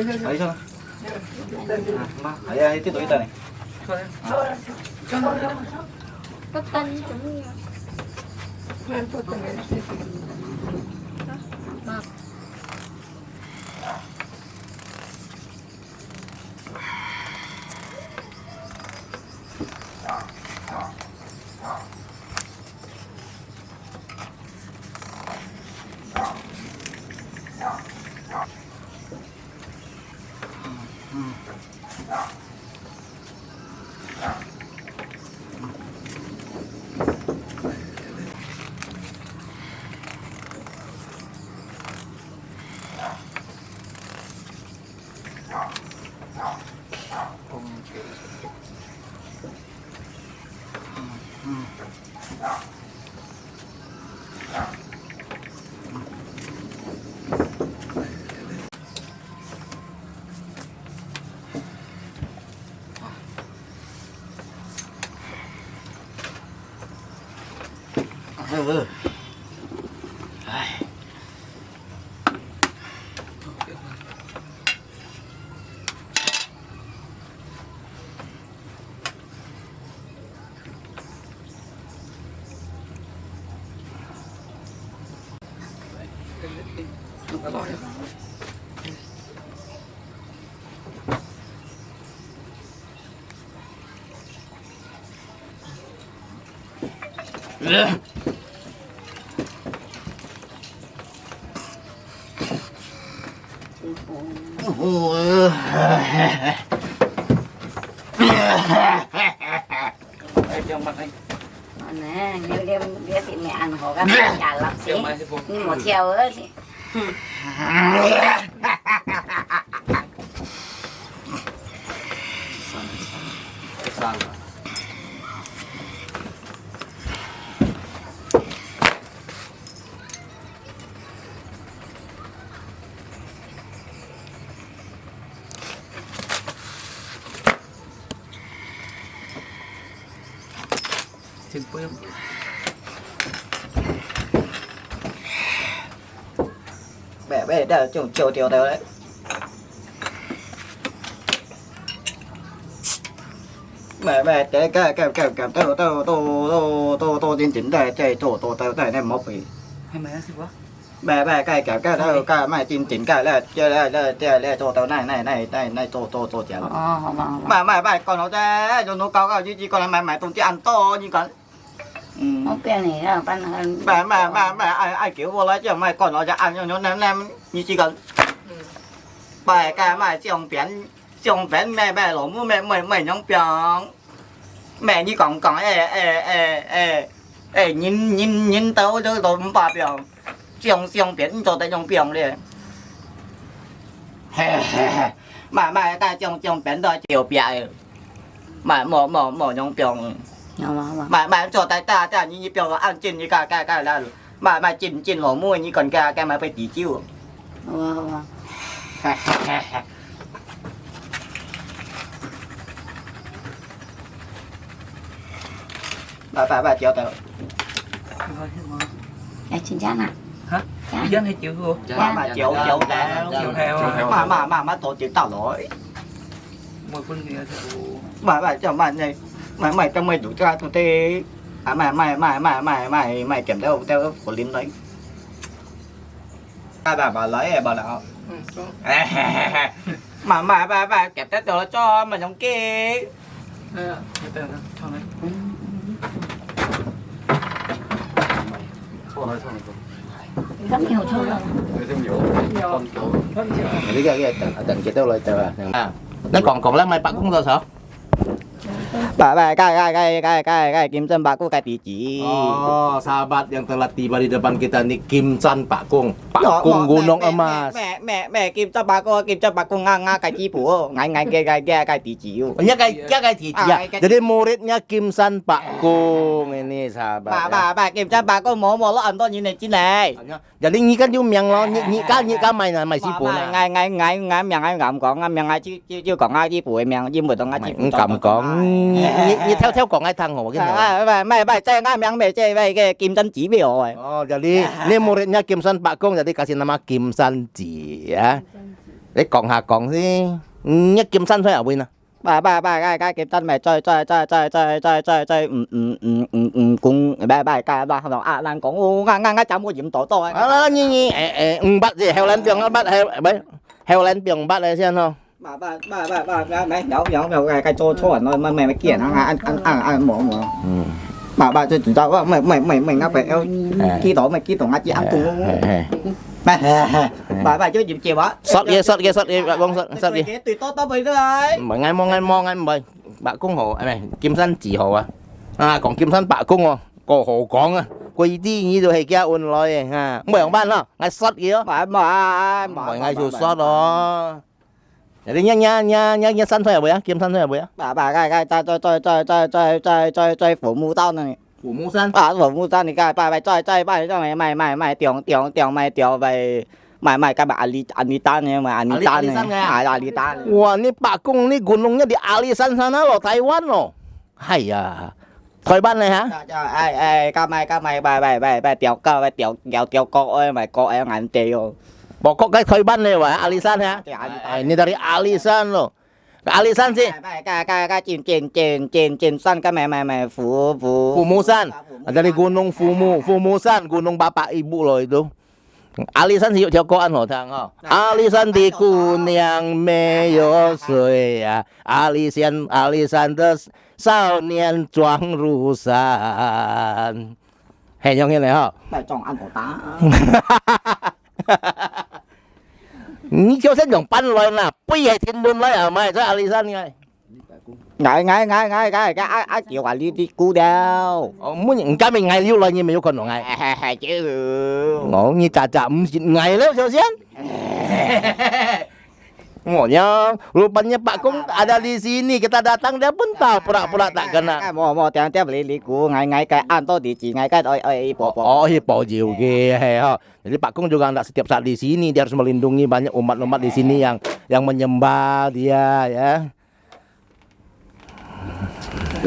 Đấy cho. Mà ấy tiếp tục đi này. Có tên cũng như Trong mặt anh. nè, nếu đem đĩa thì mẹ ăn họ gắn chả lắm xí. Nhưng một theo ấy thì Sao? Xin phép. Bẻ để chiều chiều đấy. Mẹ cái tô chính đây chạy tô đây này mốc gì hay mẹ xí quá mẹ cái đâu cái mà chính cái là chơi tô này tô chả mà còn nó ra cho nó cao chỉ còn là mẹ tụng chỉ ăn to như còn không biết này là mà ai kiểu vô lấy chứ mày còn nó ra ăn cho nó nem như chỉ cần bài cái mà trồng biển mẹ lỗ mẹ nhông biển mẹ như còn nhìn tao cho tôi không bà biển trồng biển cho tao trồng biển đi mà ta trồng biển đó chiều biển mà mỏ nhông biển mà cho ta như biển ăn chín như cái là mà chín lỗ mũi như còn cái mà phải chỉ chiêu bà chịu tao chín chắn à hả dân hay chịu luôn mà chịu theo mà tổ chức tao lỗi một con kia bà cho mày trong mày đủ ra tụi tê mày kiểm theo của liên đấy bà lấy bà nào mà bà kẹp tết đồ cho mà giống kia rất nhiều thôi cái tận chế đâu lại tờ nó còn lá mai bạc cũng sao sao bà cái kim chân bà cô cái tỷ chỉ sahabat yang telah tiba di depan kita nih Kim Chan Pak Kung Gunung Emas mẹ kim chân bà cô nga cái chi phủ ngay cái tỷ chỉ nya cái tỷ chỉ ya jadi muridnya Kim Chan Pak Kung ini sahabat bà kim chân bà cô mổ lo ăn to như này chứ này jadi nyi kan miệng lo nyi ka mày si phủ ngay miệng ai ngậm còn miệng ai chứ còn ai chi phủ miệng chứ mười tông ai chi phủ cầm còn như theo còn ai thằng hồ cái mày chơi ngay miệng mày chơi vậy cái kim chân chỉ biểu rồi jadi ini muridnya Kim Chan Pak Kung jadi kasih nama Kim Chan Ji ya 你講下講先，一劍身出入邊啊？cái kiếm tân mày chơi cũng bài cái ba không à đang có ngang chấm của diễm tổ tôi Như bắt gì heo lên tiếng nó bắt heo lên tiếng bắt đây xem không? mày nhậu cái chỗ nó mày kiện ăn mỏ bà chơi chúng tao mày ngáp phải kí tổ mày ngáp chỉ ăn cùng bà chơi dịp chiều á sót ghê bạn bông sót đi tùy tốt bây giờ mọi ngày mong mời bạn cung hồ này kim săn chỉ hồ còn kim săn bạn cung có hồ con quay đi như rồi hay kia ôn rồi mời ông ban đó ngày sót kia mọi ngày dù sót đó để đi nha săn thôi à bữa kim săn thôi à bữa bà cái chơi phủ mũ tao này phủ mũ săn phủ mũ tao này cái bà chơi cho mày tiểu mày tiểu về mày cái bà Anita này mà Anita này Anita wow ni Pak Kung ni gunungnya di alisan sana loh Taiwan loh hay à Thôi ban này hả? Cái mày bài tiểu cô ơi mày cô em ngắn tiêu. Pokok cái Thôi ban này mà alisan hả? Ini dari alisan loh. Cái alisan sih. Cái cin san cái mày Fumusan. Dari gunung Fumusan, gunung bapak ibu loh itu. Alisan sih Jokoan loh thằng oh. Alisan di Kuningan Meyo Sui ya. Alisan des sao niên choáng ru san. Hè nhau nghe này hả? Bài chọn ăn của tá. Ni kêu sen dòng pan rồi nè, bây giờ thiên luôn lấy à mày cho Alisan ngay. Ngay cái kiểu là đi cú đeo. Muốn những cái mình ngày lưu lại như mình yêu con ngày. Chứ. Ngộ như trà ngày lắm sao sen. Ngoknya rupanya Pak Kung ada di sini kita datang dia pun tahu pura-pura tak kena. Mau tiap beli liku ngai cái ăn to di ci ngai cái po. Oh, po juga ha. Jadi Pak Kung juga enggak setiap saat di sini, dia harus melindungi banyak umat-umat di sini yang menyembah dia ya.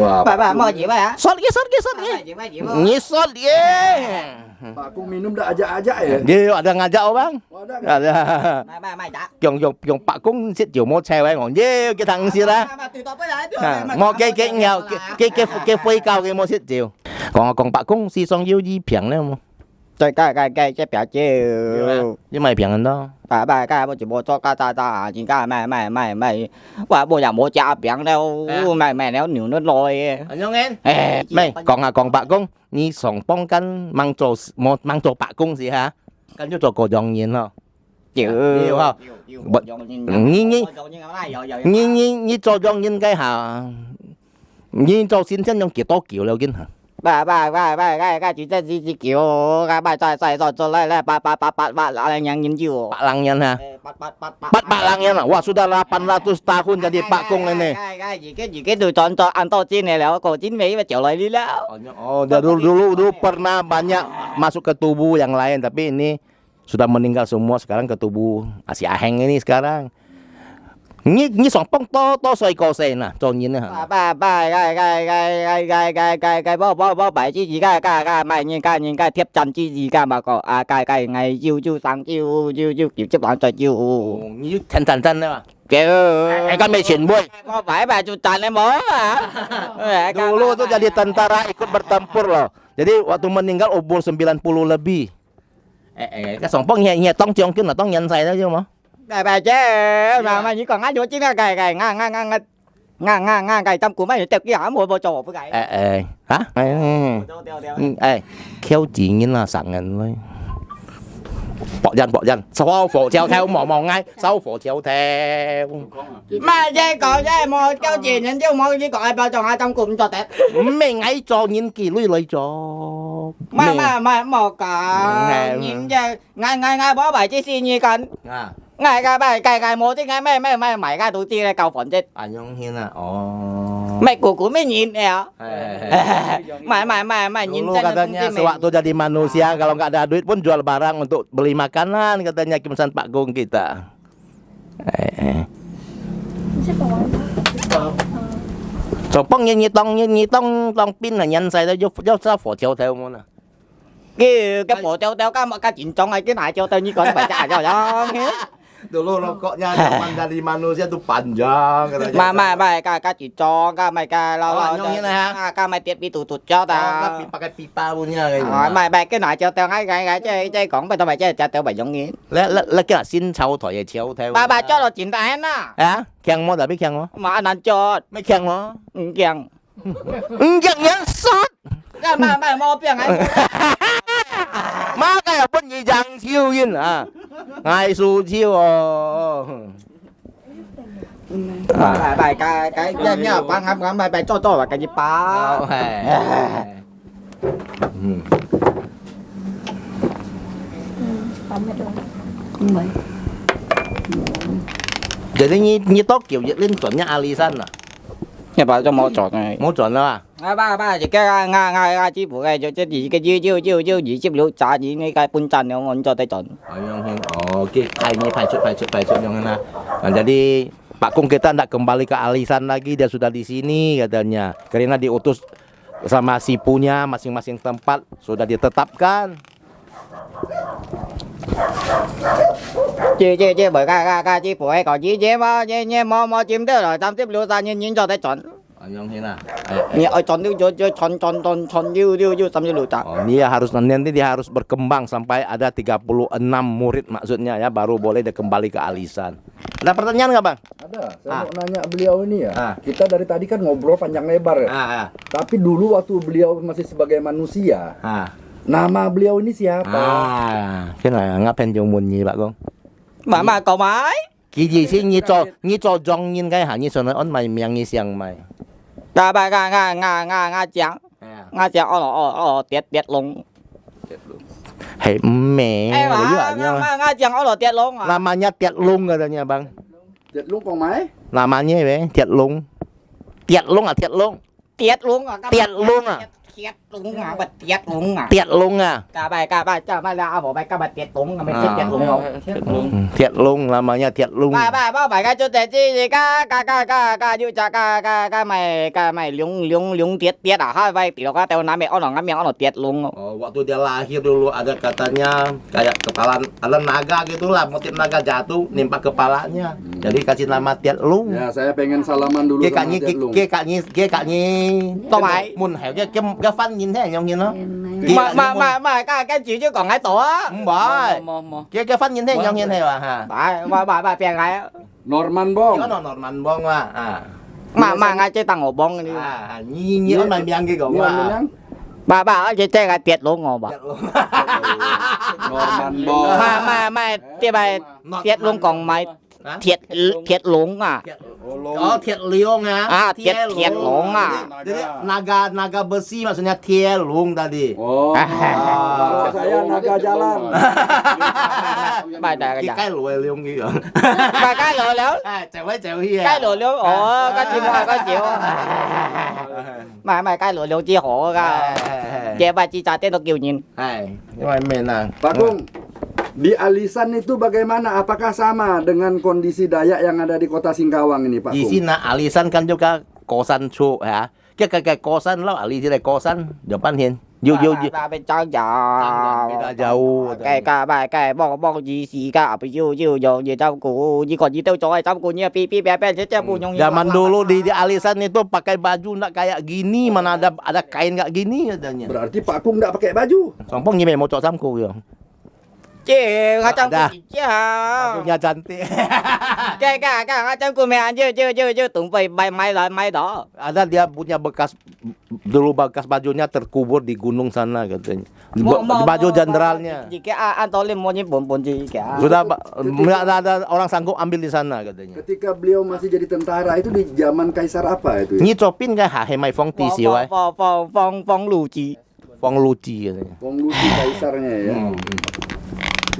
Wah. Pak mau gì vậy? Sot ye. Ngisot ye. Pak Kung minum dah ajak-ajak ya? Dia ada ngajak bang. Ada. Mày đã. Dùng Pak Kung siết chiều mua xe ngon ye cái thằng xưa đó. Mua cái nghèo cái phi cao cái mua siết chiều. Còn Pak Kung si song yêu gì phiền nữa không? Cái biểu chiều. Nhưng mày phiền hơn đó. Bà cái bộ chỉ bộ cho ta chỉ cái mày và bộ nhà bộ cha biển đâu mày nếu nhiều nó lôi anh em mày còn Pak Kung ni sòng bong căn mang cho Pak Kung gì hả căn cho cổ dòng nhìn không chịu hiểu không như cho dòng nhìn cái hả như cho xin chân dòng kiểu to kiểu đâu kinh hả bà cái chỉ kiểu cái bài sai cho lại ba yang nhìn chiu Pak Langyan ha Pak Langyan wah sudah 800 tahun jadi Pak Kung ini cái từ chọn cho ăn to chín này là cổ chín Mỹ và trở lại điแล้ว oh dulu pernah banyak masuk ke tubuh yang lain tapi ini sudah meninggal semua sekarang ke tubuh si Aheng ini sekarang Như sòng bông to xoay co xe nè cho nhìn nè ba cái bó bảy chứ gì cái mày nhìn cái thiếp chân chứ gì cái mà có cái ngày chiêu sáng chiêu kiểu chấp đoạn cho chiêu như chân đấy mà kiểu cái mày chuyển buổi có phải bà chủ trần em bố hả dulu tuh jadi tentara ikut bertempur loh jadi waktu meninggal umur 90 lebih cái sòng bông nhẹ tông chiong kia là tông nhân say đó chứ mà bà chứ mà chỉ còn ngã vô chứ cái ngang cái tâm của mày tập cái hả mua vô trò với cái hả khéo chỉ như là sẵn ngần thôi bỏ dân sau phổ treo theo mò ngay sau phổ treo theo mà dây còn dây mò cho chuyện nên chứ mò chỉ còn ai bao trò hai trong cùng cho tết mình ngay cho nhìn kỳ lui cho mà mò cả nhìn dây ngay bó bài chứ xin như cần ngay cái mò chứ ngay mày cái tụi tiên này cầu phận chết anh hiên mày của mấy nhìn nè mày nhìn dulu katanya sewaktu jadi manusia kalau nggak ada duit pun jual barang untuk beli makanan katanya Kim San Pak Kung kita Sòng bông như tông pin là nhân sai đó do sao phổ treo theo món nè cái phổ treo cái chuyện trong này cái này treo theo như con bài trả cho Dulu rokoknya zaman dari manusia tuh panjang katanya. Mai ka chỉ cho ka mai ka Oh, nyong như này hả? ka mai tiết bị tụt cho ta. Pakai pipa punya kayak Mai cái này cho tao ngay chơi còn bây tao mày chơi cho tao bảy giốngงี้. Lah kira sin chau thoi ya chiao theo. Bà cho là chuyện đại na. Hả? Khen mo đã biết khen mo? Mà anh ăn cho Mấy khen mo? kèn. Khen nhắn sót. Mai mau biển ấy. Má cái là bất gì rằng chiêu yên à. Ngay su chiêu Bài cái nhá ba ngắm bài cho là cái gì ba. Không mấy. Jadi như tốt kiểu dịch lên chuẩn nha Alisan à. Nhà bà cho mau chọn này. Mau chuẩn đó à? Ba chỉ cái ngay chỉ phụ cái gì cái gì chip liệu trả gì ngay cái pun chân nó ngon cho tay chọn. Oke, ini pacut yang mana. Nah, jadi Pak Kung kita tidak kembali ke Alisan lagi, dia sudah di sini katanya. Karena diutus sama sipunya masing-masing tempat sudah ditetapkan. Chị bởi cái chị phụ ấy có gì mà mò chim thế rồi tam tiếp liệu ra nhìn cho tay chọn. Yang hina. Chọn tam liệu trả. Dia harus nanti dia harus berkembang sampai ada 36 murid maksudnya ya baru boleh dia kembali ke Alisan. Ada pertanyaan nggak bang? Ada. Saya mau nanya beliau ini ya. Ah. Kita dari tadi kan ngobrol panjang lebar ya. Tapi dulu waktu beliau masih sebagai manusia, nama beliau ini siapa? Cái này ngapain dùng mùn gì bạn con? Mà cậu mãi. Cái gì xí như cho dòng nhìn cái hả như sao nói ấn mày miệng như xiang mày. Nga chẳng tiết lùng. Hei mẹ. Nga chẳng ở tiết lùng à? Namanya Tiet Lung katanya bang. Tiet Lung Kong Mai? Namanya ya Tiet Lung. Tiet Lung à Tiet Lung. Tiết lùng à? Tiet Lung à. Tiết lùng à? Bật tiết lùng à? Tiet Lung à. Cả bài cho bài là bộ bài các bài tiết lùng à? Mày thích tiết lùng không? Tiet Lung namanya Tiet Lung. Bài cái cho tệ chi như cha mày lung tiết à? Hai vai tiểu cái tao nắm mày ono tiết lùng. Waktu dia lahir dulu ada katanya kayak kepala ada naga gitulah, motif naga jatuh nimpa kepalanya. Jadi kasih nama Tiet Lung. Ya, saya pengen salaman dulu sama Tiet Lung. Kia kaknya Tao mày. Mun hẻo cái phân nhìn thế nhông nhìn nó. Mà cái chữ chứ còn cái tổ á. Không phải. Cái phân nhìn thế nhông nhìn thế hả? Bà bèn cái. Norman Bong. Cái nó Norman Bong à. Mà ngay chơi tăng ổ bông đi. Như nó mày miang cái gỗ à. Bà ở chơi cái tiệt luôn ngồi bà. Norman Bong. Mà tiệt bài tiệt luôn còn mày thiệt luôn à. Thiet Liong à. Thiệt luôn à. Jadi naga besi maksudnya Tiet Lung tadi. Kalau saya naga jalan. Bài đại Cái lùi Liong gitu. Bà cái lửa léo. Cewek hiya. Cái lửa léo. Cái chim hoa có chịu. Mà cái lửa léo chi hổ ra. Chị bà chi trả tên nó kiểu nhìn. Cái men à. Pak Kung, di Alisan itu bagaimana? Apakah sama dengan kondisi Dayak yang ada di kota Singkawang ini, Pak Di Kung? sini Alisan kan juga kosan cu ya. Cái kosan lo Ali sini kosan depan hin. Bà bên trong giờ. Beda jauh. Cái bong gì xì cả yêu gì trong cụ gì còn gì tao cho ai trong cụ như pi bé chứ cụ nhung. Zaman dulu di Alisan itu pakai baju nggak kayak gini, mana ada kain nggak gini katanya. Berarti Pak Kung nggak pakai baju? Sompong nyimai mau cok samku ya. Chứ ở trong cụ chứ. Bajunya cantik. Cái trong cụ mẹ ăn chứ tụng bày mai đó. Ada dia punya bekas dulu bekas bajunya terkubur di gunung sana katanya. Baju jenderalnya. Jika Antolim mau nyebon gì cả. Sudah nggak ada orang sanggup ambil di sana katanya. Ketika beliau masih jadi tentara itu di zaman Kaisar apa itu? Ya? Nyi Chopin cái hả hay mày phong ti xíu ấy. Phong lù chi. Phong Luci katanya. Wong Luci kaisarnya ya.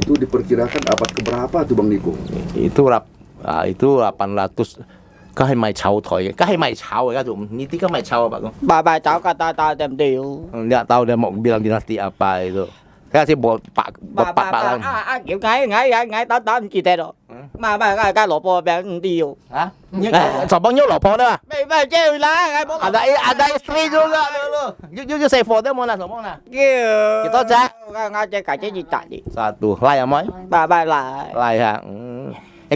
Itu diperkirakan abad keberapa tuh Bang Niko? Itu 800 cái mày chào thôi, cái mày chào cái dụng như tí cái mày chào bạn không? Bà cháu cả ta đem điều. Nggak tahu dia mau bilang dinasti apa itu. Cái sih pak lang. Kiểu ngay tao chỉ thế đó. Mà cái lỗ bò bé điều. Hả? Sombong nhiêu lỗ bò đó? Bà chơi lá ngay bố. Ada istri juga dulu. You say for them mana sombong nah. Kiểu. Kita cek. Ngay chơi cả chơi gì chạy gì. Satu. Lai ya, Moy? Bà lại. Lai ha.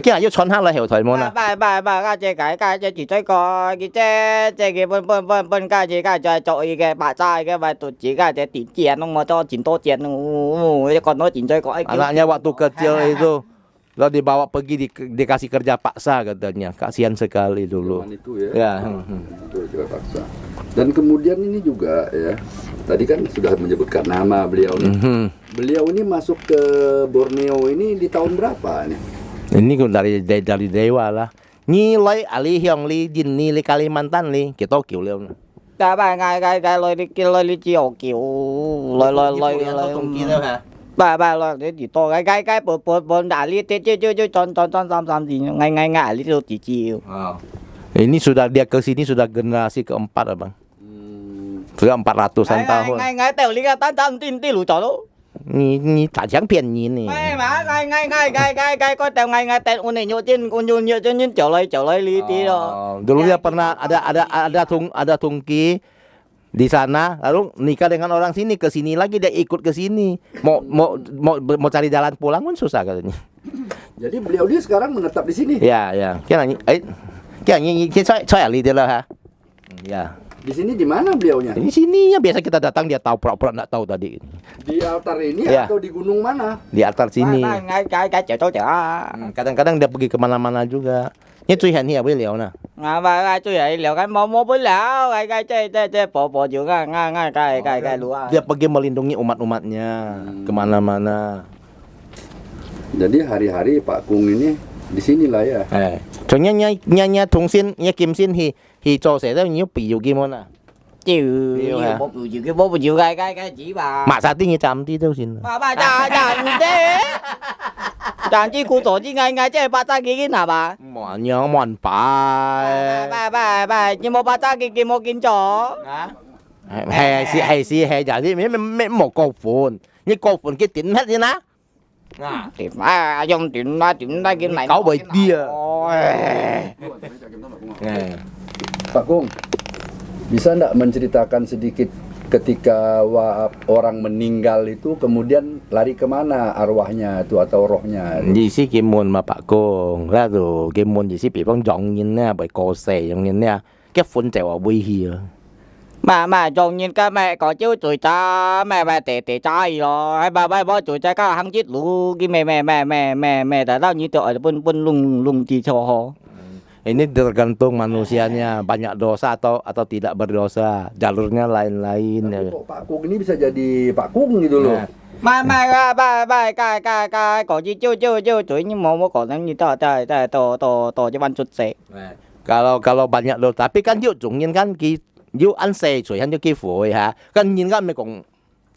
kira yuk con lah hiểu thời môn à. Cái chế chỉ chơi có cái bên cái chọi cái bà trai cái bài tổ chỉ cái tiền tiền nó mà cho 10 tiền còn nói chuyện chơi có Anaknya waktu kecil itu lo dibawa pergi dikasih kerja paksa katanya. Kasihan sekali dulu. Zaman itu ya. Ya. Itu kerja paksa. Dan kemudian ini juga ya. Tadi kan sudah menyebutkan nama beliau nih. Beliau ini masuk ke Borneo ini di tahun berapa nih? Ini dari dewa lah. Nilai Ali Hyong Li Jin Ni Li Kalimantan Li kita kiu liu. Cái bài cái lôi đi chiều kiểu lôi bà lo để chỉ to cái bốn đã li tết chơi chọn gì ngay li chỉ chiều. Ini sudah dia ke sini sudah generasi keempat abang. Sudah 400-an tahun. Ngay tèo li cái tan tin lũ chó đó. 你打枪骗你呢？ Ngay có tèo ngay tèo con này nhô trên trở lại li tí đó. Dulu dia pernah ada tungki di sana, lalu nikah dengan orang sini, ke sini lagi dia ikut ke sini. Mau cari jalan pulang pun susah katanya. Jadi beliau dia sekarang menetap di sini. Ya. Kira saya lihat lah ha. Ya. Di sini di mana beliaunya? Di sini ya biasa kita datang dia tahu pura-pura enggak tahu tadi. Di altar ini Ya. atau di gunung mana? Di altar sini. Ngay cái chỗ Kadang-kadang dia pergi kemana-mana juga. Ini cuy hanya beliau nah. Và tôi vậy liệu cái mô bữa lão cái chơi bộ chịu ngay cái lúa. Dia pergi melindungi umat-umatnya kemana-mana. Jadi hari-hari Pak Kung ini di sinilah ya. Cho nya Thong Sin, nya Kim Sin thì cho sẽ rất nhiều biểu kim môn à. Chịu bố chịu cái chỉ bà. Mà sao tiếng chăm tí đâu xin. Bà chàng thế. Chàng chỉ cụ tổ chỉ ngay chứ bà ta cái nào bà. Mòn nhớ mòn phải. Bà nhưng mà bà ta cái một kinh chó. Hay giả đi mấy một câu phồn. Như câu phồn cái tiếng hết đi ná. Tìm dùng tìm cái này. Kau bởi dia. Pak Kung, bisa enggak menceritakan sedikit ketika orang meninggal itu kemudian lari kemana arwahnya itu atau rohnya? Gì xí Kim Môn mà Pak Kung ra rồi Kim Môn gì xí bị phong trọng nhìn nè bởi cô xe giống nhìn nè cái phun trèo ở quê hìa. Mà trông nhìn cái mẹ có chiếu tuổi cha mẹ tệ trai rồi hay bà bố tuổi cha các hàng chết lũ cái mẹ đã đau như tội pun lung chỉ cho họ. Ini tergantung manusianya banyak dosa atau tidak berdosa, jalurnya lain-lain. Tapi kok Pak Kung ini bisa jadi Pak Kung gitu loh. Mà cái có gì chiếu tuổi nhưng mà có năng như to cho ban chút xe. Kalau banyak dosa, tapi kan yuk jungin kan yuk ăn xe rồi hắn cho kia phổi hả, kan nhìn kan mấy cũng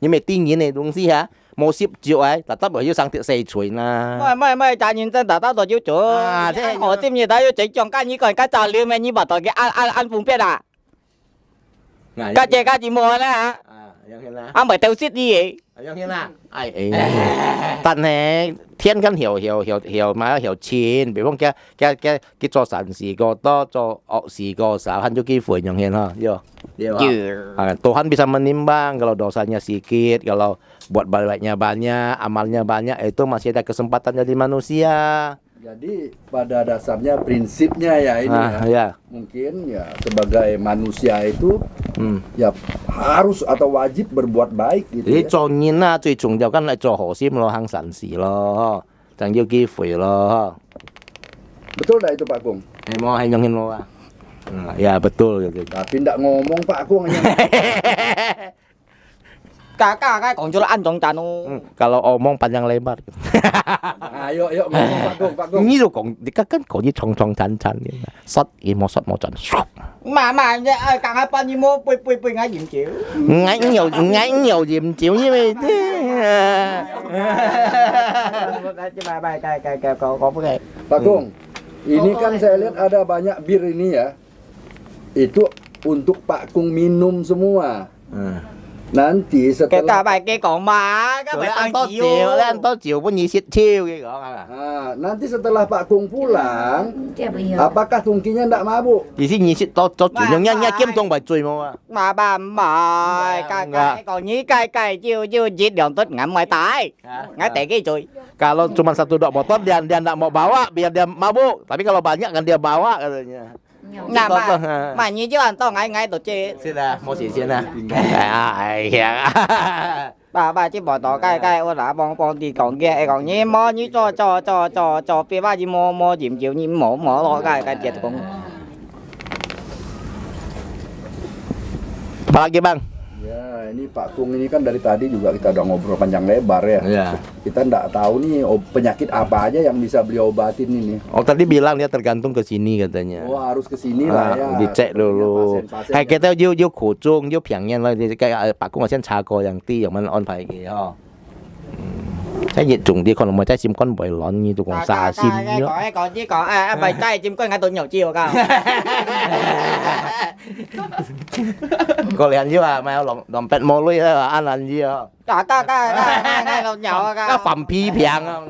như mấy tin nhìn này đúng gì hả? Một ship triệu ấy, là tất bởi sang thiện xe chuối na. Mày trả nhìn chân đã tao chiếu chỗ. Thế Họ tìm như thế chỉ chọn cái như còn cái trả liêu mày như bảo tao cái ăn phùng biết à. Cái chỉ mua nè hả? Ăn bởi tao xít đi vậy.但係天跟hiểu mà hiểu錢，比方cái做善事個多，做惡事個少，kan juga kifui yang ha, yo. Tuhan bisa menimbang kalau dosanya sedikit, kalau buat baiknya banyak, amalnya banyak, itu masih ada kesempatan jadi manusia. Jadi pada dasarnya prinsipnya ya ini ya. Mungkin ya sebagai manusia itu ya harus atau wajib berbuat baik gitu ya. 做人啊，最重要梗係做好心咯，行善事咯，就要機會咯。 Betul dah itu Pak Kung? Mau hanyongin lo ah. Ya betul gitu. Tapi ndak ngomong Pak Kung hanya. Kakak còn cho là ăn trong trà Kalau omong panjang lebar. Ayo ngomong Pak Kung. Ini lo kan có như trong chán gitu. Sót mau chọn. Mà càng hai bao nhiêu mua bùi ngay dìm chịu. Ngay nhiều dìm chịu như vậy thế. Pak Kung, ini kan saya lihat ada banyak bir ini ya. Itu untuk Pak Kung minum semua. Nanti Cái setelah bài kia còn mà các Rồi bài ăn tăng tốt chiều. chiều, ăn tốt chiều pun nyisit chiêu gitu kan. nanti setelah Pak Kung pulang, Dia beliau. apakah Tungkinya ndak mabuk? Di sini nyisit tốt tốt chiều nhưng nha kim tông bài chui mà. Mà bà mời cái còn nhí cái chiều chiều giết đường tốt ngắm ngoài tay. Ngay tại cái chui. Kalau cuma satu dua motor dia enggak mau bawa biar dia mabuk. Tapi kalau banyak kan dia bawa katanya. Nà mà như chứ anh to ngay tổ chơi. Sila, mau sih sila. Iya. Bà chỉ bỏ tỏ cái ô đã bong đi còn kia còn nhí mò như cho phía ba gì mò dìm chiều như mỏ lo cái chết cũng. Apa lagi bang? Ya, ini Pak Kung ini kan dari tadi juga kita udah ngobrol panjang lebar ya. Iya. Kita ndak tahu nih penyakit apa aja yang bisa beliau obatin ini. Oh tadi bilang dia tergantung ke sini katanya. Oh, harus ke sini lah ya. Dicek dulu. Pasien-pasien Kayak kita yêu khổ chung, yêu平yên啦，kayak Pak Kung先查過樣啲，有冇安排嘅嗬？即係熱重啲，可能咪真係閃乾胃卵呢度講沙先咯。Còn chứ còn bài tay chim có ngay tụi nhiều chiều cao. Có liền chứ à, mày lòng pet mô lui ăn lần gì à? Ngay lột nhỏ cao. Cái phẩm phí piang không?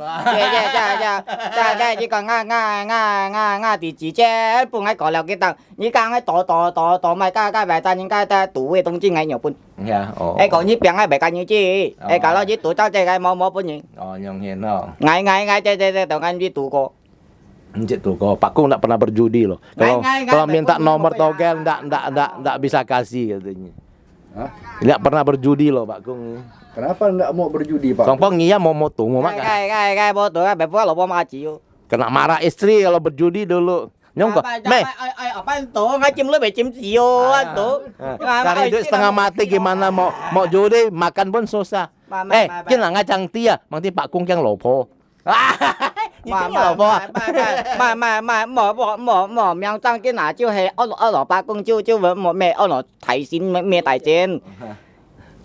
Dạ chỉ còn nga thì chỉ che bung ngay có cái tầng như càng ngay tỏ mày cái bài ta những cái ta tủ cái tung chi ngay nhiều bún. Dạ. Ấy còn như piang ngay bài cái như chi. Ấy cả lo chỉ tủ tao chơi cái mò bún nhỉ. Yang hiền đó. Ngay chơi tao ngay đi tủ cô. Encik tuh, kok Pak Kung enggak pernah berjudi loh. Kalau minta nomor togel enggak bisa kasih katanya. Hah? Enggak pernah berjudi loh Pak Kung. Kenapa nggak mau berjudi Pak? Songpong iya mau moto mau makan. Cái bố tụi bài phó lộp mà chịu. Kena marah istri kalau berjudi dulu. Nyong kok, meh. Apaan tuh? Nggak cim lu becim sio tuh. Cari duit setengah mati gimana mau judi makan pun susah. Kina ngacang tia, mangti Pak Kung yang lopo. Mà miang tăng cái nào chưa hề ở lọ ba công chưa một mẹ ở lọ thầy xin mẹ tài trên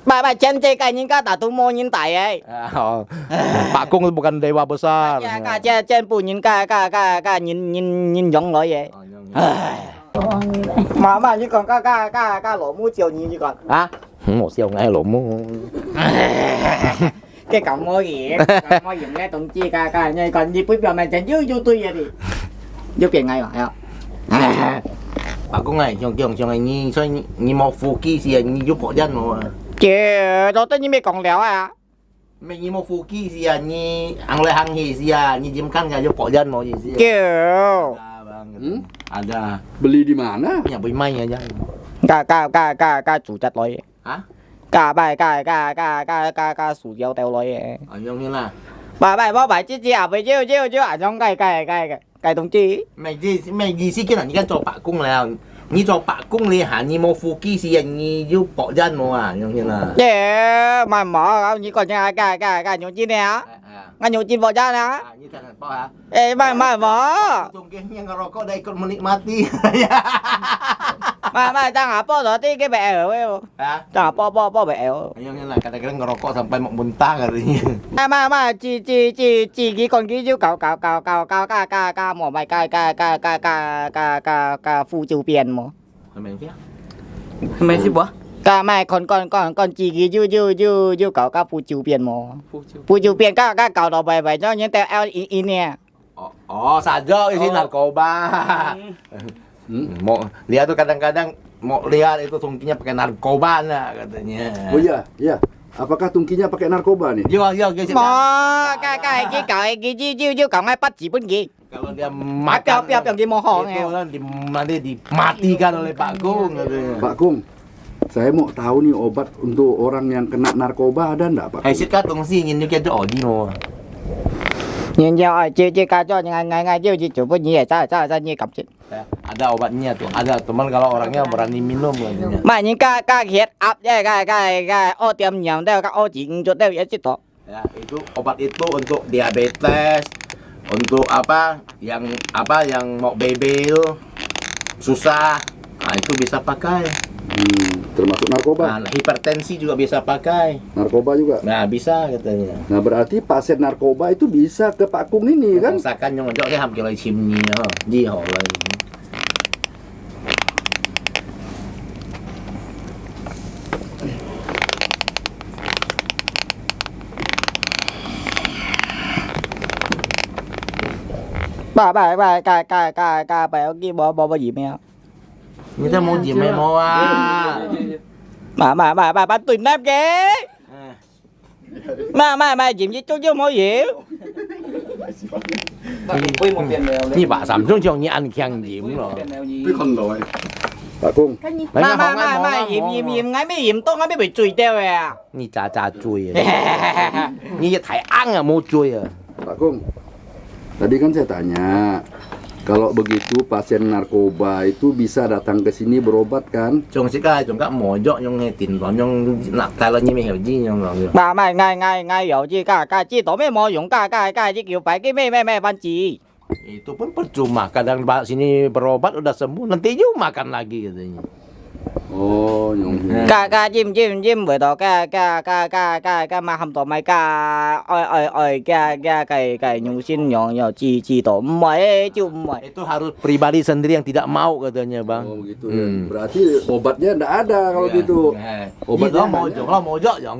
bà chân chơi cái những cái tao mua những tài ấy Pak Kung bukan dewa besar. cái trên phụ những cái nhìn giống nói vậy mà như còn cái lỗ mũi chiều như còn Hả? Một siêu ngay lỗ mu. Cái cọng môi gì môi gì nghe tụng chi cái như còn gì bây giờ mày chẳng dưới vô tôi vậy thì vô tiền ngay rồi không Pak Kung này chồng này như một phù kỳ gì như giúp họ dân mà. kìa đó tất nhiên mày còn léo à Mày như một phù kỳ gì như ăn lại hàng gì như dìm khăn nhà giúp họ dân mà gì gì. kìa Ada. Beli di mana? Nhà beli may aja. Cái chủ chặt nói Hả? Cái sủ dao teo nói Giống như là bà bài chứ à với chứ à trong cái đồng chí mày gì xí cái nào như cái cho Pak Kung là như cho Pak Kung li hả như một phù kỳ gì như giúp họ dân mà giống như là. yeah mà mở như còn cái nhung chi nè ngay nhung chi vào ra nè Như thế này hả? ê mà mở Tunggu yang ngerokok dah ikut menikmati. mà jangan apa đó cái bẹ ở Hả? jangan apa bẹ ở Yang như là kadang-kadang ngerokok sampai mau muntah katanya. mà chỉ cái con cái chú cào mà mày cái phu chiu biển mà Mày sih buah? cái mày con chỉ cái chú cào phu chiu biển mà phu chiu biển cái cào đầu bài cho những teo in nè Oh, saja isi narkoba. Mau lihat tuh kadang-kadang mau lihat itu tungkinya pakai narkoba nah katanya. Oh iya, iya. Apakah Tungkinya pakai narkoba nih? Yo mà cái chú cào ngay bắt chỉ bên gì Kalau dia makan makan yang mohon itu kan nanti dimatikan oleh Pak Kung katanya. Pak Kung, saya mau tahu nih obat untuk orang yang kena narkoba ada nggak Pak? Hay sit ka tong si nhìn như cái chỗ đi mà. nhìn nhau chơi cá cho ngày chơi chủ bên gì ra như cầm chết Ada obatnya tuh. Ada teman kalau orangnya berani minum katanya. mà những cái huyết áp cái ô tiêm nhầm đây cái ô chỉ chút đây vậy chứ to Ya, itu obat itu untuk diabetes, untuk apa yang mau BB itu susah. Nah, itu bisa pakai. Termasuk narkoba? Nah, hipertensi juga bisa pakai. Narkoba juga? Nah, bisa katanya. Nah, berarti pasien narkoba itu bisa ke Pak Kung ini kan? Misalkan yang ngejok saya hampir lagi chimni di holai. Bà kia bỏ gì mẹ. Người ta muốn gì mày mua à? Bà bắt tuyển nắp ghế. Mà gì chứ chứ mỗi gì. Như bà sắm xuống cho như ăn khen diễm rồi. Biết con rồi. Pak Kung, Mà dìm ngay mấy dìm tốt ngay mấy bị chùi teo à. Như chà chui à. Như thải ăn à mua chui à. Pak Kung, tadi kan saya tanya, kalau begitu pasien narkoba itu bisa datang ke sini berobat kan? Trong sĩ ca trong các mỏ dọ trong nghe tiền toán trong nặng tài là như mày hiểu gì trong rồi. Bà mày ngay dầu chứ ca chứ tổ mấy mò dùng ca chứ kiểu phải cái mê ban chỉ. Itu pun percuma kadang sini berobat udah sembuh nanti juga makan lagi katanya. Oh, nyong. Ca chim bởi đó ca mà hầm tổ mày ca oi cái nhung xin nhỏ chỉ tổ mấy chứ mấy. Itu harus pribadi sendiri yang tidak mau katanya bang. Oh gitu ya. Berarti obatnya enggak ada kalau gitu. Obatnya mau jok yang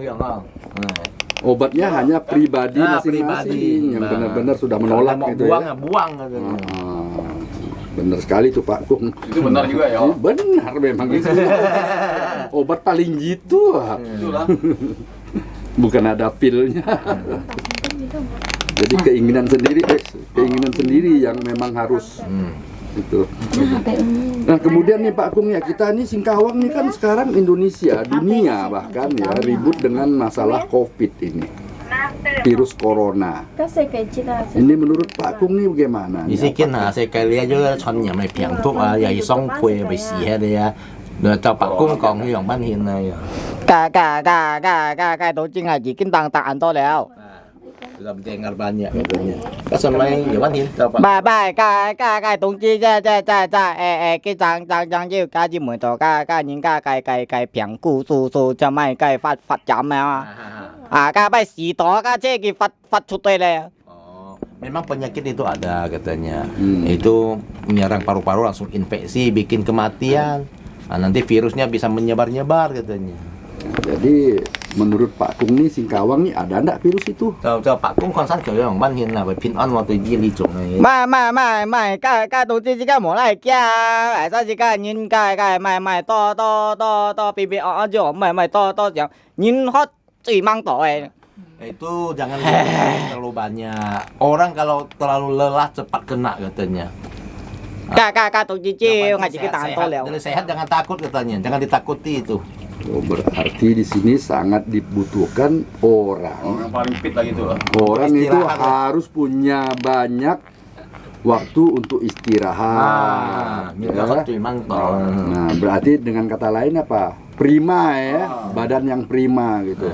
Obatnya hanya pribadi masing-masing pribadi. yang benar-benar sudah menolak gitu ya. Buang katanya. Benar sekali tuh Pak Kung. Itu benar juga ya. Benar memang itu. Obat paling gitu. Bukan ada pilnya. Jadi keinginan sendiri yang memang harus itu. Nah kemudian nih Pak Kung ya, kita nih Singkawang nih kan sekarang Indonesia, dunia bahkan ya ribut dengan masalah COVID ini, virus corona. Ini menurut Pak Kung nih bagaimana? Isikin saya kali aja chọn nhà mày piang thuốc à, vậy xong quê bị xì hết đi à. Rồi cho Pak Kung còn cái dòng ban hiện này. Cái tổ chức này chỉ kinh tăng tạng to léo. Sudah mendengar banyak katanya. Kesamai ya ban hiện cho Pak. Bà cái tổ chức cái trang chứ cái gì mới đó cái những cái piang cụ su cho mày cái phát chậm mà. Cái bài xì đó cái chế cái phát xuất đây này. Memang penyakit itu ada katanya. Itu menyerang paru-paru langsung infeksi, bikin kematian. Nah, nanti virusnya bisa menyebar-nyebar katanya. Jadi menurut Pak Kung nih Singkawang nih ada enggak virus itu? Cho Pak Kung quan sát kiểu như ban hiện là phải pin on vào từ di lý chủng này. Mà cái tổ chức cái món này kia, tại sao cái nhìn cái mày to bị ở chỗ mày to chẳng nhìn hot chỉ mang tỏi. Itu jangan terlalu banyak. Orang kalau terlalu lelah cepat kena katanya. Cái tổ chức chứ ngay chỉ cái tàn to léo. Dari sehat jangan takut katanya, jangan ditakuti itu. Oh, berarti di sini sangat dibutuhkan orang. Orang paling fit lagi tuh. Orang itu harus punya banyak waktu untuk istirahat. Nah, berarti dengan kata lain apa? Prima ya, badan yang prima gitu.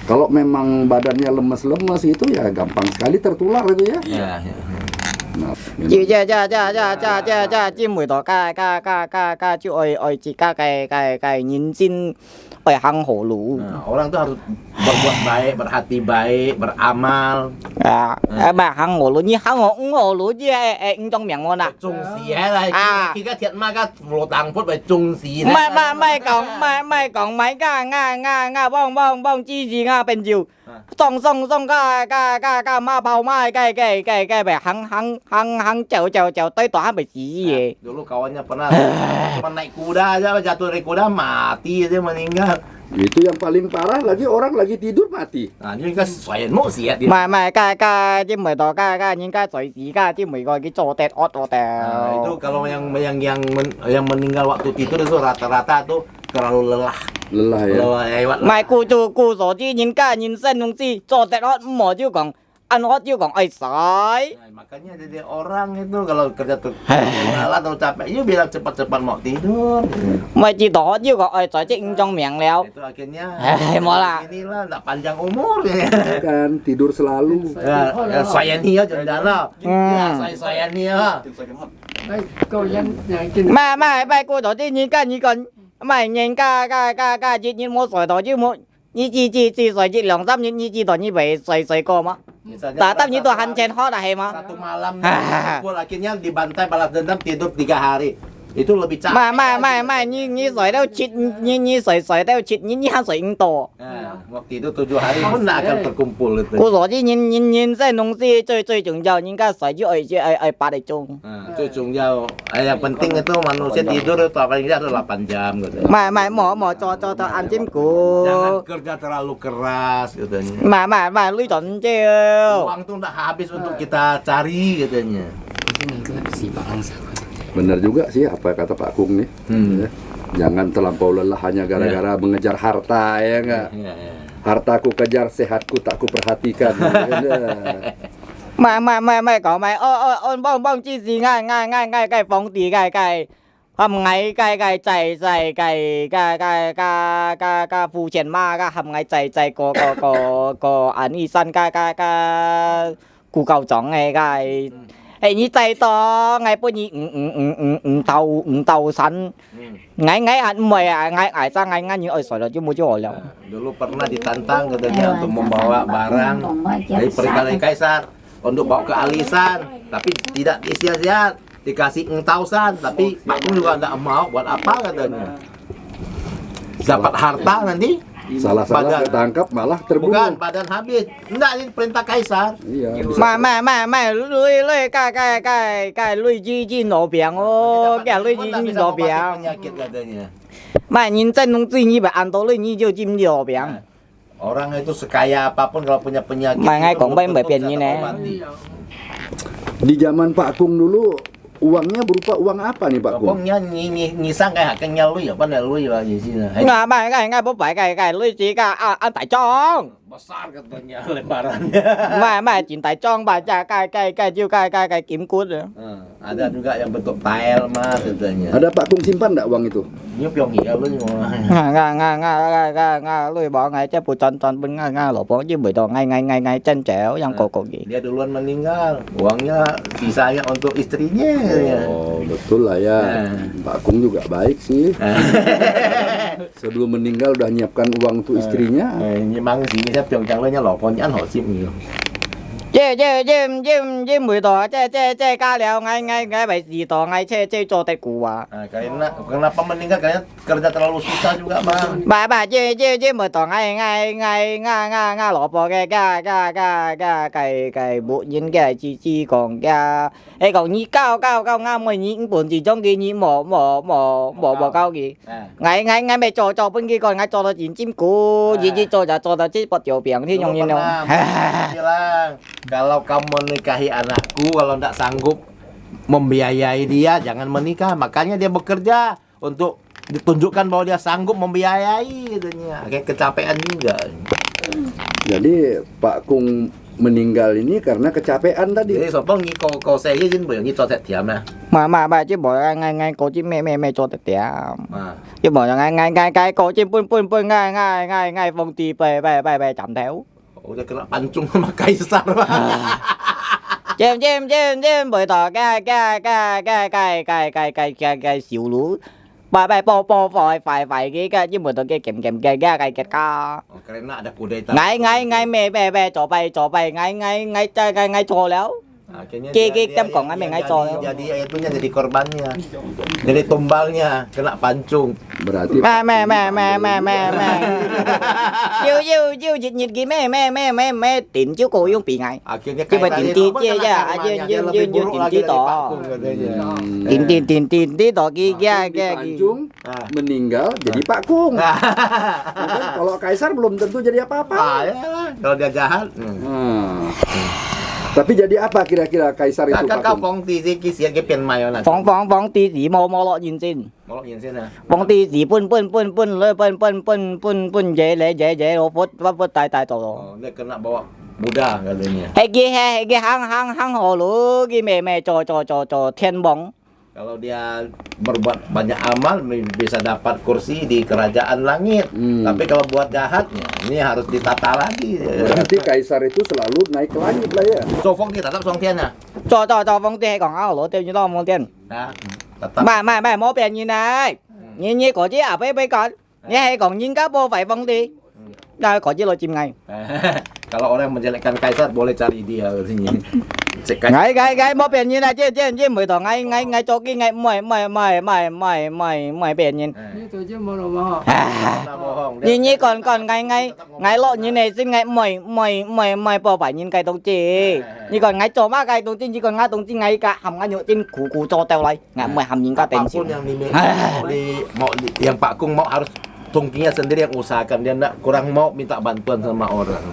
Kalau memang badannya lemes-lemes itu ya gampang sekali tertular itu ya. Nah, chứ mùi đó cái chứ oi chỉ cái nhìn xin oi hăng hổ lũ. Orang tuh harus berbuat baik, berhati baik, beramal. Mà hăng hổ lũ như hăng hổ lũ chứ trong miệng ngon à. Trung sĩ hay là khi các thiện ma các lộ tàng phút phải trung sĩ. Mày còn mấy cái nga bông chi gì nga bên chiều. Xong cái ma bào mai cái bè hăng chèo tới tòa bị gì vậy? Dulu kawannya pernah naik kuda aja jatuh dari kuda mati aja meninggal. itu yang paling parah lagi orang lagi tidur mati. Nah, ini kan xoay mũ xì dia. Mày cái chứ mày đó cái những cái sợi gì cái chứ mày gọi cái trò tẹt ót trò tẹt. Itu kalau yang meninggal waktu tidur itu rata-rata tuh terlalu lelah. Lelah ya. Mày cu sổ chứ những cái những sen những gì trò tẹt ót mỏ chứ còn ăn ót chứ còn ai sải. Makanya jadi orang itu kalau kerja tuh malah atau capek, ya bilang cepat-cepat mau tidur. Mày chỉ đó chứ còn ai sải chứ trong miệng léo. Itu akhirnya malah inilah enggak panjang umur ya. Kan tidur selalu. Ya, saya nih ya jendana. Ya, saya nih ya. Mày cô đó chứ những cái mày nhìn cái chỉ nhìn một sợi đó chứ một chỉ sợi chỉ lượng tâm những chỉ đó như vậy sợi co mà. Tapi itu hancen ho dah hema. Satu malam full akhirnya dibantai balas dendam tidur 3 hari. Itu lebih capek. Nyi soi đâu chít nyi soi đâu chít nyi han soi to. Nah, waktu itu 7 hari pun nggak akan terkumpul itu. 我说的您在农事最重要，应该水就8点钟。 Nah, itu Jungjaw. Yang penting itu manusia tidur itu paling tidak 8 jam gitu. 冇做按尖股。 Jangan kerja terlalu keras katanya. 買呢種啫。 Uang tuh nggak habis untuk kita cari katanya. Benar juga sih apa kata Pak Kung nih. Ya. Jangan terlampau lelah hanya gara-gara mengejar harta ya enggak. Iya, iya. Hartaku kejar, sehatku tak ku perhatikan. Mày có mày bông chi gì ngay cái phòng tí cái hầm ngay cái chạy cái phụ tiền ma cái hầm ngay chạy có anh y sân cái cụ cầu chọn ngay cái ấy như chạy to ngay bữa như tàu sẵn ngay anh mày ngay ai sang ngay như ở sỏi rồi chứ mua chứ hồi đâu. Dulu pernah ditantang katanya untuk membawa barang dari Perikatan Kaisar untuk bawa ke Alisan, tapi tidak disia-sia, dikasih 1.000, tapi Pak Kung juga enggak mau, buat apa katanya. Dapat harta nanti Salah-salah ketangkap malah terbunuh. bukan badan habis. Enggak, ini perintah Kaisar. Iya. Mày lui cái lui chi nổ biển ô cái lui chi nổ biển penyakit katanya. mày nhìn chân nông dân như vậy ăn tối lui như cho chim nổ biển Orang itu sekaya apapun kalau punya penyakit. Mà ngay itu còn bên betul-betul bãi biển bisa như này. terobati. Di zaman Pak Kung dulu uangnya berupa uang apa nih Pak Kung? Pokoknya ngisang kayak haknya lu ya, apa lu ya di sini. nggak mày ngay bố phải cái lui chỉ cái ăn tại trong Besar katanya lembarannya. mày chỉ tại trong bà cha cái chiêu cái kiếm cút rồi Ada juga yang bentuk tile mas katanya. Ada Pak Kung simpan enggak uang itu? Ini pyong iya lu mau. ngay lui bỏ ngay chứ phụ tròn bên ngay lỗ bỏ chứ buổi tối ngay chân chéo yang cổ gì Dia duluan meninggal, uangnya sisanya untuk istrinya. Oh, betul lah ya. Pak Kung juga baik sih. Sebelum meninggal udah nyiapkan uang untuk istrinya. Nhưng mang gì cái pyong chẳng lên nhà lọ con nhãn họ chim nhiều. chứ buổi tối chứ ca leo ngay bảy gì tối ngay chứ cho tay cũ à Karena kenapa meninggal? Karena kerja terlalu susah juga bang. bà chứ buổi tối ngay lỗ bỏ cái bộ nhân cái chi còn cái ấy còn nhí cao ngang mày nhí buồn gì trong kia nhí bỏ cao gì ngay mày cho bên kia còn ngay cho nó chim cũ gì cho nó chứ bọt tiểu biển thì nhung như nào Bilang kalau kamu menikahi anakku, kalau tidak sanggup membiayai dia, jangan menikah. Makanya dia bekerja untuk ditunjukkan bahwa dia sanggup membiayai, katanya. Kayak kecapean juga. Jadi Pak Kung meninggal ini karena kecapean tadi. Jadi sopong ni kau saya jin boleh ni cho thiam nah. mà chứ bỏ ngay cổ chứ mẹ cho tẹt tẹt chứ bỏ ngay cái cổ chứ pun ngay phong ti bay chậm theo Udah kena pancung sama Kaisar. Chém bởi tỏ cái xỉu lú bay po phải cái chứ bởi tỏ cái kèm cái ca Karena ada kudeta. ngay mẹ cho bay ngay cho léo Akhirnya cái tem còn ngay mẹ ngay cho léo jadi itunya jadi korbannya. Jadi tumbalnya kena pancung. Berarti mẹ chiêu nhiệt cái mẹ tỉnh chiếu cổ yung bị ngay Akhirnya chứ mà Kaisar tỉnh itu tí pun chứ kena chứ temannya. Dia lebih buruk lagi tí dari tỏ Pak Kung katanya. tỉnh tí tỏ cái Pancung meninggal jadi Pak Kung. Kalau Kaisar belum tentu jadi apa-apa. Ah, ya, kalau dia jahat. Tapi jadi apa kira-kira Kaisar itu Kan Pak kau Kung? phong ti si kisian ke pian mai lah. 房地址冇落現先， Mau yin sen ah. 房地址搬嘢我忽大度咯。 Oh, dia kena bawa muda katanya. Hei hang hồ lũ cái mẹ cho thiên bóng. Kalau dia berbuat banyak amal bisa dapat kursi di kerajaan langit. Tapi kalau buat jahatnya ini harus ditata lagi. Berarti Kaisar itu selalu naik ke langit lah ya. So phong ti tetap song tian ah. Cho phong tiền còn áo lỗ tiêu như đó phong tiền. Nah, tetap. Mày mua tiền như này. Như có chứ à bây con. Như hay còn những cái bộ phải phong đi. Đây có chứ lo chim ngay. Kalau orang menjelekkan kaisar boleh cari dia katanya. Ngay mau biển nhìn này chứ mới tỏ ngay chỗ kia ngay mày biển nhìn. Nhìn còn ngay lộ như này xin ngay mày bỏ phải nhìn cái đồng chí. Như còn ngay chỗ ba cái đồng chí chỉ còn ngay đồng chí ngay cả hầm ngay nhựa trên củ cho teo lại. Ngay mày hầm nhìn cả tên sih. Yang Pak Kung mau harus tungkinya sendiri yang usahakan, dia enggak kurang mau minta bantuan sama orang.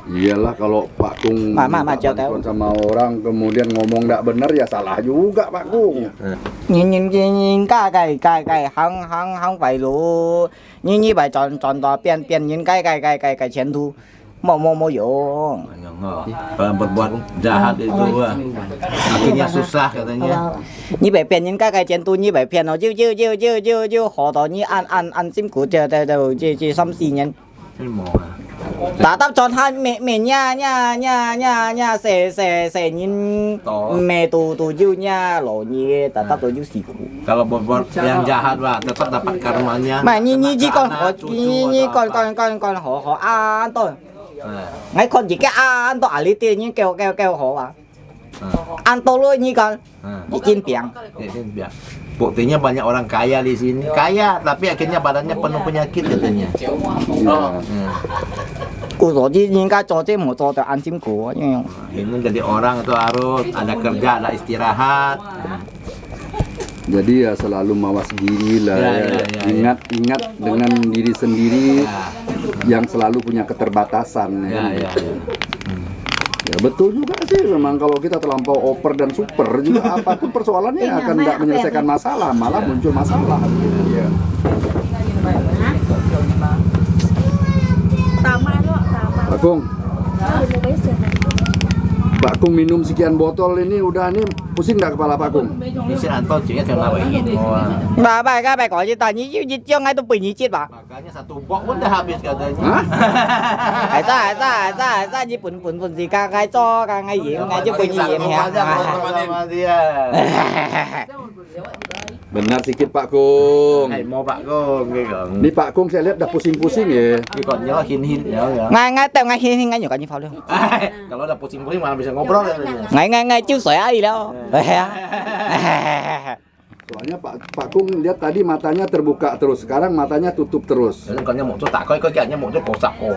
Iyalah kalau Pak Kung bantuan sama orang kemudian ngomong nggak benar ya salah juga Pak Kung. Nhìn cái không phải lu như vậy chọn biến nhìn cái前途mau dùng. Berbuat jahat itu akhirnya susah katanya. Như vậy biến nhìn cái前途như vậy biến nó chứ họ đó như ăn sim của chỉ xăm xì nhân. Đã tập chọn hai mẹ nha sẽ nhìn mẹ tu yêu nha lộ như đã tập tu yêu xì. Kalau berbuat yang jahat Pak tetap dapat karmanya. Mà như chỉ còn họ ăn thôi. Ngay con chỉ cái ăn thôi, ali tiền như kêu họ à. Ăn to luôn như con. Di piang. Buktinya banyak orang kaya di sini, kaya tapi akhirnya badannya penuh penyakit katanya. Ku jadi ingin cho mau cho ăn chim củ. Ini jadi orang itu harus ada kerja, ada istirahat. Jadi ya selalu mawas diri lah. Ingat dengan diri sendiri yang selalu punya keterbatasan. Ya betul juga sih, memang kalau kita terlampau over dan super juga apapun persoalannya akan nggak menyelesaikan masalah, malah muncul masalah. Ya. Pak Kung, Pak Kung minum sekian botol ini udah nih pusing nggak kepala Pak Kung? Ini si Anton juga kena begini. Bà gọi cho tao như cho ngay tôi bị như chết bà. Makanya satu box pun dah habis katanya. Sa như pun gì ca ngay cho ca ngay gì ngay chứ bị gì vậy sama dia. Benar sikit Pak Kung. Hai mau Pak Kung gitu. Ini Pak Kung saya lihat udah pusing-pusing ya. Ini kok nyala hin ya. Ngay tao ngay hin ngay nhiều cái như phao luôn. Kalau udah pusing-pusing malah bisa ngobrol katanya. Ngay chứ sỏi ai đâu. Soalnya Pak Kung lihat tadi matanya terbuka terus, sekarang matanya tutup terus. Còn như một chỗ tạ coi kayaknya một chỗ cổ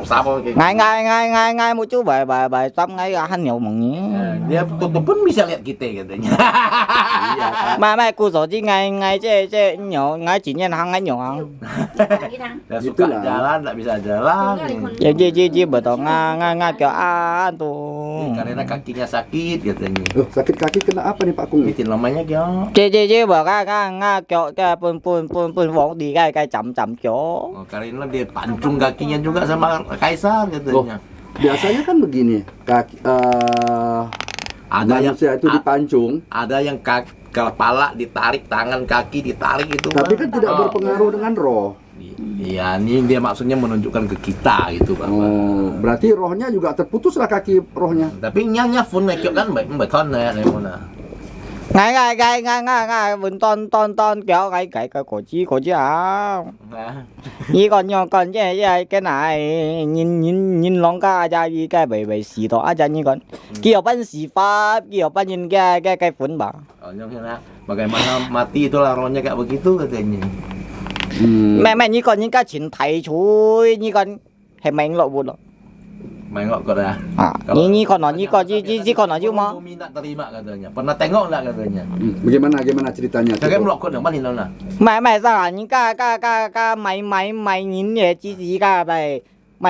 sap gitu. Ngay một chú bài tâm ngay han nhiều mong nhé. Dia tutup pun bisa lihat kita katanya. Mà cô rồi chứ ngay chứ nhỏ ngay chỉ nhân hăng ngay nhỏ hăng. Dia suka jalan, tak bisa jalan. Ji betul ngay kiểu an tuh. Karena kakinya sakit katanya. Sakit kaki kena apa nih Pak Kung? Itu namanya gitu. Ji bảo kiểu cái pun vọng đi cái chậm chỗ. Karena dia pancung kakinya juga sama kaisar katanya. Biasanya kan begini, Ada yang manusia itu dipancung, ada yang kepala ditarik, tangan kaki ditarik itu. tapi kan tidak berpengaruh dengan roh. Iya, ini dia maksudnya menunjukkan ke kita gitu, Pak. Oh, berarti rohnya juga terputus lah kaki rohnya. Tapi nyanya pun nekik kan baik thon này này mana. Ngay vẫn ton kéo cái cổ chí à. Như còn cái này nhìn long ca ra cái bầy xì đó aja như con. Kia ban xì pháp, kia ban nhìn cái phun bang. Yang bagaimana mati itulah rohnya kayak begitu katanya. Mẹ như con những cái chuyện thầy chui như con hay mình lộ buồn rồi. Main nggak kau dah? Ini kono, ji kono cuma. Minta terima katanya. Pernah tengok nggak katanya? Bagaimana ceritanya? Kakek melokot yang paling lama. Mày sao những cái mày nhìn về chỉ cái bài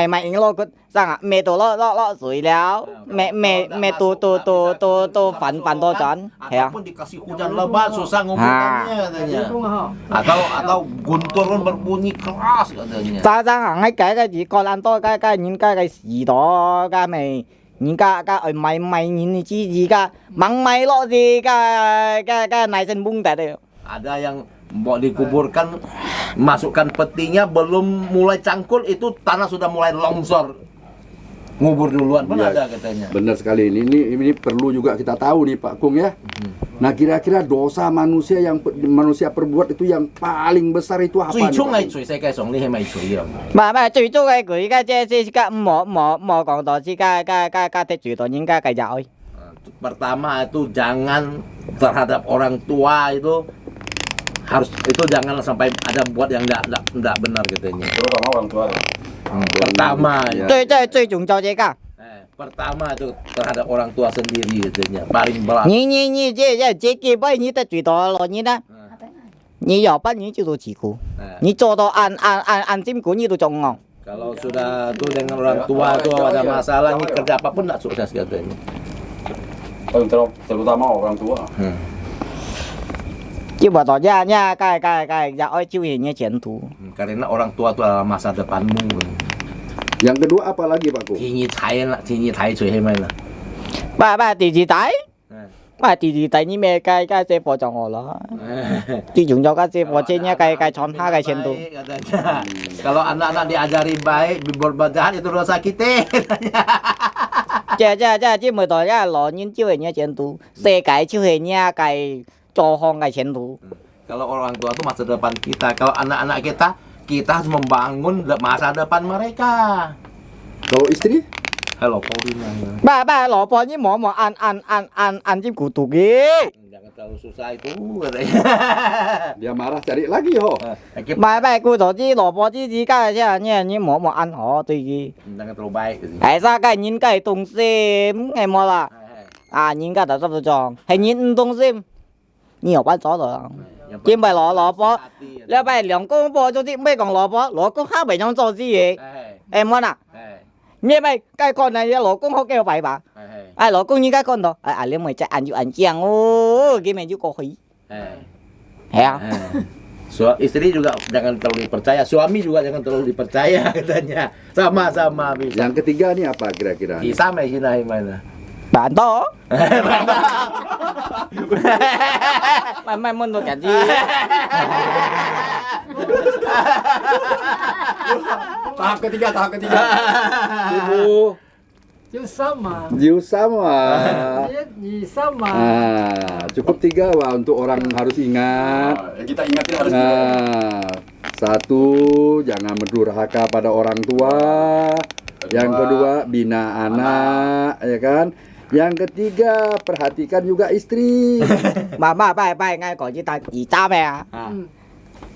mày những lo cái sao mẹ tổ lo sủi léo mẹ tổ phản to chán. Ataupun dikasih hujan lebat susah ngomongnya katanya. Atau guntur pun berbunyi keras katanya. Sao ngay cái gì con ăn to cái những cái gì đó cái mày những cái mày nhìn chỉ gì cái mắng mày lo gì cái này sen bung tại đây. Ada yang mau dikuburkan, masukkan petinya belum mulai cangkul itu tanah sudah mulai longsor. ngubur duluan pun Iya. ada katanya. Benar sekali ini perlu juga kita tahu nih Pak Kung ya. Nah kira-kira dosa manusia yang manusia perbuat itu yang paling besar itu apa? 最 nih, 衝 Pak 係 Kung? 全世界上呢係咪最啊？唔係最終嘅佢而家即係冇講到之家的最多應該繼續。 Pertama itu jangan terhadap orang tua itu harus itu jangan sampai ada buat yang enggak benar katanya. Terutama orang tua. Pertama Ya. 最重要這個。 pertama itu terhadap orang tua sendiri katanya paling berat. 你這基本你的最多咯，你呢？你要不你就做自苦， Nah, 你做到按兼顧你都中哦。 kalau sudah tuh dengan orang tua tuh ada masalah nih kerja apapun enggak sukses katanya. Terutama orang tua. chứ bảo tỏ ra nha cái dạ ơi chịu hình như前途。 Karena orang tua itu adalah masa depanmu. Yang kedua apa lagi Pak Kung? 天意睇啦，天意睇最起碼啦。爸第二仔，第二仔你咩cái這貨就我啦，最重要cái這貨這呢cái創他嘅前途。 Katanya. Kalau anak-anak diajari baik, berbuat jahat itu dosa kita. chứ mày tỏ ra lo nhân chịu hình như前途，世界chịu hình như cái做項嘅前途。 Kalau orang tua itu masa depan kita, kalau anak-anak kita harus membangun masa depan mereka. Kalau istri? Halo, kau bilang. 爸老婆你摸按兼顧讀嘅。 Jangan terlalu susah itu katanya. Dia marah cari lagi ho.顧到啲老婆啲自家啫，你摸按好對嘅。 Jangan terlalu baik. 係啥個人家動心係冇啦，啊人家就執到裝，係人唔動心，你又揾咗啦。 兼咪老婆，你咪兩公婆做啲咩講老婆，老公黑咪想做啲嘢，係冇啦。你咪該講那些老公好叫拜吧，哎老公應該講到，哎你咪即係按講哦，佢咪就過去，係啊。 Istri juga jangan terlalu dipercaya, suami juga jangan terlalu dipercaya katanya. Sama-sama bisa. Yang ketiga nih apa kira-kira? Bisa mai sini mana? 辦到，咪問到緊啲。 Tahap ketiga. Ibu 就sama. Jiu sama. Ni sama. Nah, cukup 3 wah untuk orang harus ingat. Kita ingatin harus. Nah, 1 jangan mendurhaka pada orang tua. Yang kedua bina anak, ya kan? Yang ketiga perhatikan juga istri. Mà ngay còn chỉ ta gì cha mẹ à?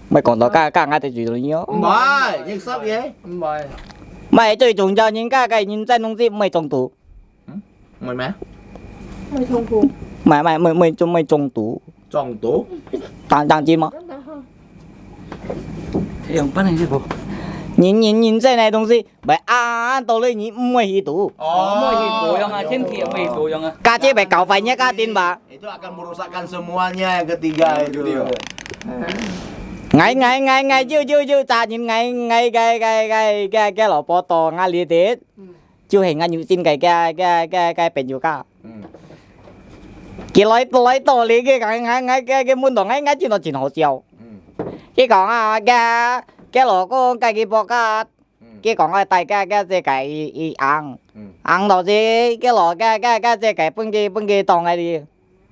Mày còn đó cả ngay từ chuyện nhớ. Mai, nhưng sắp vậy? Không phải. Mày最重要人家嘅認真東西唔係中毒， Mai má. 唔係中毒， Trong tủ. 但知嗎？ Yang paling sih, Bu. 認真嘅東西，咪按道理你唔會去讀， Mau hidup yang asin thì mau hidup yang家姐咪教費一家電吧。 Itu akan merusakkan semuanya yang ketiga itu. Ngay chưa trả những ngay cái lò bò to ngay liệt tiết, chưa hình ngay những tin cái bệnh nhiều cả. Cái lấy to liền cái muốn đồ ngay chỉ nó chỉ hậu chiều. Cái còn cái lò có cái bò cá, cái còn cái ăn đồ gì cái lò cái bưng cái to ngay đi.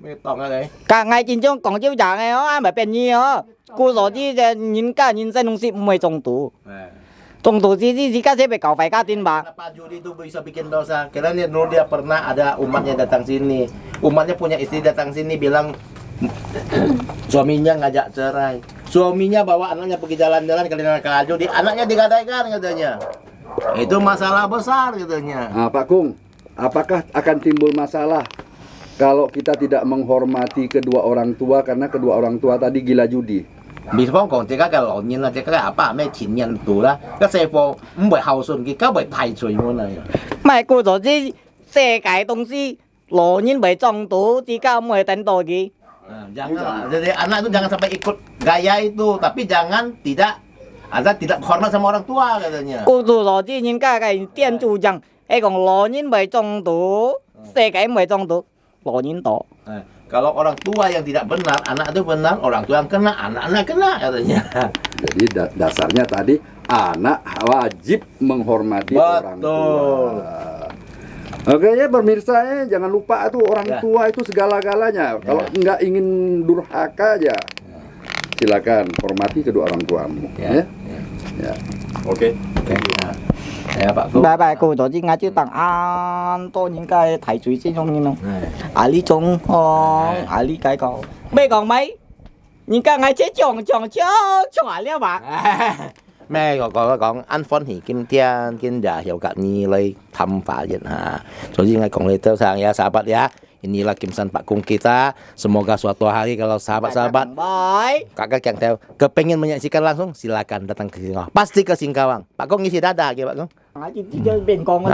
Mấy tòng ở đây. Cả ngày trên trong còn chiếu trả này á mà bệnh gì á, cô rồi chứ nhìn cả nhìn dân nông sĩ không trồng tủ, trồng tủ gì cái sẽ bị cào phải cá tin bà. Pak Judi itu bisa bikin dosa. Karena dia pernah ada umatnya datang sini. Umatnya punya istri datang sini bilang suaminya ngajak cerai. Suaminya bawa anaknya pergi jalan-jalan ke Kal Judi, anaknya digadaikan katanya. Itu masalah besar katanya. Nah, Pak Kung, apakah akan timbul masalah kalau kita tidak menghormati kedua orang tua karena kedua orang tua tadi gila judi? 比方講，這個嘅老人啊，這個阿爸咩前人度啦，個師傅唔會孝順佢，梗係太罪我啦。Mày cô rồi chứ xe cái東西lo nhìn bị trồng tủ chỉ cả mới đánh đồ gì. Jangan, jadi anak itu jangan sampai ikut gaya itu, tapi jangan tidak hormat sama orang tua katanya. Cô rồi chứ nhìn cái tiền chủ rằng cái còn lo nhìn bị trồng tủ xe cái mới trồng tủ lo nhìn to. Kalau orang tua yang tidak benar, anak itu benar, orang tua yang kena, anak-anak kena katanya. Jadi dasarnya tadi anak wajib menghormati orang tua. Oke ya pemirsa ya, jangan lupa itu orang tua itu segala-galanya. Kalau nggak ingin durhaka aja, silakan hormati kedua orang tuamu. Ya. Ya. Oke. Ya Pak Gu. 拜拜，各位同志，我就當安多應該提水先用嘅咯。啊，呢種哦，啊呢解講，咩講咪？而家我這撞了吧？ แม่ก็講安歡喜今天ya hiểu cả ni lay thăm phá diện ha. Jadi ngai kong letter sayang ya sahabat ya. Inilah Kimsan Pak Kung kita. Semoga suatu hari kalau sahabat-sahabat kakak yang tahu kepengen menyaksikan langsung silakan datang ke Singkawang. Pasti ke Singkawang. Pak Kung isi dada ya Pak Kung. Bên con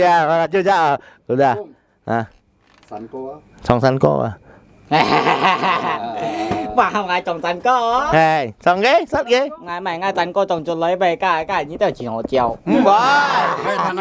Ya, sudah. Sudah. Ah, Sanko. Song Sanko. và không ai trồng thành có Hey, xong ghế, sắt ghế. ngày mày ngay thành có trồng cho lấy về cái như tao chỉ họ treo Wow.